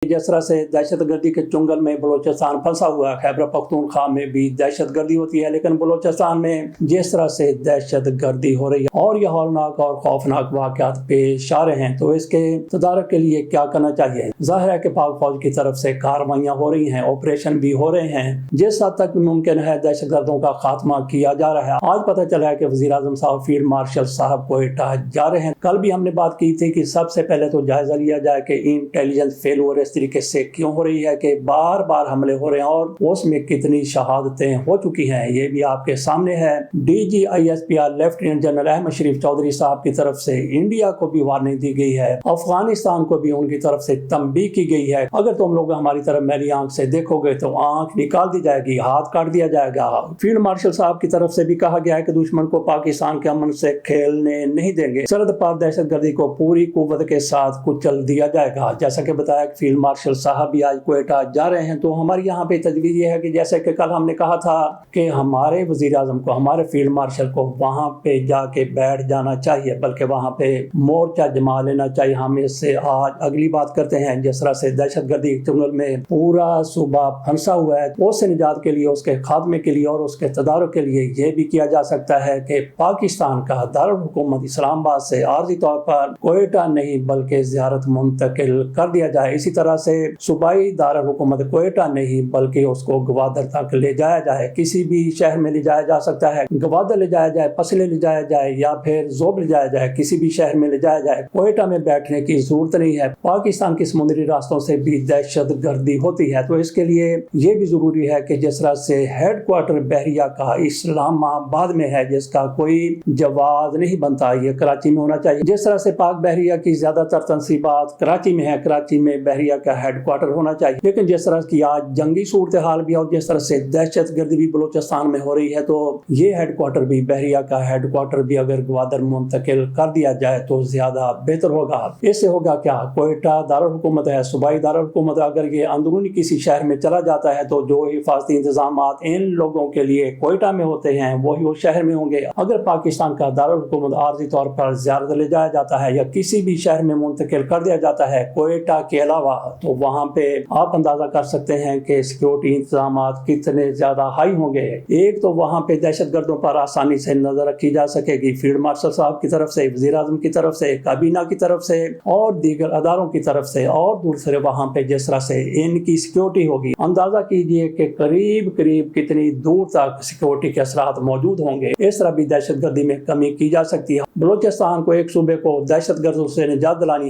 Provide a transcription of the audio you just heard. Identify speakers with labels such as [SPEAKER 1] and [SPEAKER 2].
[SPEAKER 1] जिस तरह से दहशत गर्दी के चुंगल में बलूचिस्तान फंसा हुआ है, खैबर पख्तूनख्वा में भी दहशत गर्दी होती है, लेकिन बलूचिस्तान में जिस तरह से दहशत गर्दी हो रही है और यह हौलनाक और खौफनाक वाक़यात पेश आ रहे हैं, तो इसके तदारक के लिए क्या करना चाहिए। ज़ाहिर है कि पाक फौज की तरफ से कार्रवाइयाँ हो रही हैं, ऑपरेशन भी हो रहे हैं, जिस हद तक मुमकिन है दहशत गर्दों का खात्मा किया जा रहा है। आज पता चला है कि वज़ीर आज़म साहब फील्ड मार्शल साहब कोयटा जा रहे हैं। कल भी हमने बात की थी कि सबसे पहले तो जायजा लिया जाए कि इंटेलिजेंस फेलुअर इस तरीके से क्यों हो रही है कि बार बार हमले हो रहे हैं और उसमें कितनी शहादतें हो चुकी हैं, ये भी आपके सामने है। DGISPR लेफ्टिनेंट जनरल अहमद शरीफ चौधरी साहब की तरफ से इंडिया को भी वार्निंग दी गई है, अफगानिस्तान को भी उनकी तरफ से तंबीह की गई है। अगर तुम लोग हमारी तरफ मेरी आंख से देखोगे तो आंख निकाल दी जाएगी, हाथ काट दिया जाएगा। फील्ड मार्शल साहब की तरफ से भी कहा गया है कि दुश्मन को पाकिस्तान के अमन से खेलने नहीं देंगे, सरहद पार दहशत गर्दी को पूरी कुव्वत के साथ कुचल दिया जाएगा। जैसा कि बताया कि फील्ड मार्शल साहब भी आज कोयटा जा रहे हैं, तो हमारे यहाँ पे तजवीज़ ये है कि जैसे कि कल हमने कहा था कि हमारे वज़ीर आज़म को, हमारे फील्ड मार्शल को वहाँ पे जाके बैठ जाना चाहिए, बल्कि वहाँ पे मोर्चा जमा लेना चाहिए। हम इससे आज अगली बात करते हैं। जिस तरह से दहशत गर्दी चुंगल में पूरा सूबा फंसा हुआ है, उससे निजात के लिए, उसके खात्मे के लिए और उसके तदारुक के लिए ये भी किया जा सकता है कि पाकिस्तान का दारुल हुकूमत इस्लामाबाद से आर्जी तौर पर कोयटा नहीं बल्कि ज़ियारत मुंतकिल कर दिया जाए। इसी तरह से सूबाई दारुल हुकूमत कोयटा नहीं बल्कि उसको गवादर तक ले जाया जाए। किसी भी शहर में ले जाया जा सकता है, गवादर ले जाया जाए, पसले ले जाया जाए या फिर जोब ले जाया जाए, किसी भी शहर में ले जाया जाए। कोयटा में बैठने की जरूरत नहीं है। पाकिस्तान के समुद्री रास्तों से भी दहशत गर्दी होती है, तो इसके लिए ये भी जरूरी है कि जिस तरह से हेड क्वार्टर बहरिया का इस्लामाबाद में है, जिसका कोई जवाब नहीं बनता, ये कराची में होना चाहिए। जिस तरह से पाक बहरिया की ज्यादातर तंसीबात कराची में है, कराची में बहरिया का हेड क्वार्टर होना चाहिए। लेकिन जिस तरह की आज जंगी सूरत हाल भी और जिस तरह से दहशत गर्दी भी बलूचिस्तान में हो रही है, तो ये हेड क्वार्टर भी, बहरिया का हेड क्वार्टर भी अगर ग्वादर मुंतकिल कर दिया जाए तो ज्यादा बेहतर होगा। इससे होगा क्या, कोयटा दारुल हुकूमत है, सूबाई दारुल हुकूमत, अगर ये अंदरूनी किसी शहर में चला जाता है तो जो हिफाजती इंतजाम इन लोगों के लिए कोयटा में होते हैं वही वो शहर में होंगे। अगर पाकिस्तान का दारुल हुकूमत आर्जी तौर पर ज़ियारत ले जाया जाता है या किसी भी शहर में मुंतकिल कर दिया जाता है कोयटा के अलावा, तो वहाँ पे आप अंदाजा कर सकते हैं कि सिक्योरिटी इंतजाम कितने ज्यादा हाई होंगे। एक तो वहाँ पे दहशत गर्दों पर आसानी से नजर रखी जा सकेगी फील्ड मार्शल साहब की तरफ से, वज़ीर आज़म की तरफ से, काबीना की तरफ से और दीगर अदारों की तरफ से, और दूसरे वहाँ पे जिस तरह से इनकी सिक्योरिटी होगी, अंदाजा कीजिए कि करीब करीब कितनी दूर तक सिक्योरिटी के असरात मौजूद होंगे। इस तरह भी दहशत गर्दी में कमी की जा सकती है। बलूचिस्तान को, एक सूबे को दहशत गर्दों से निजात दिलानी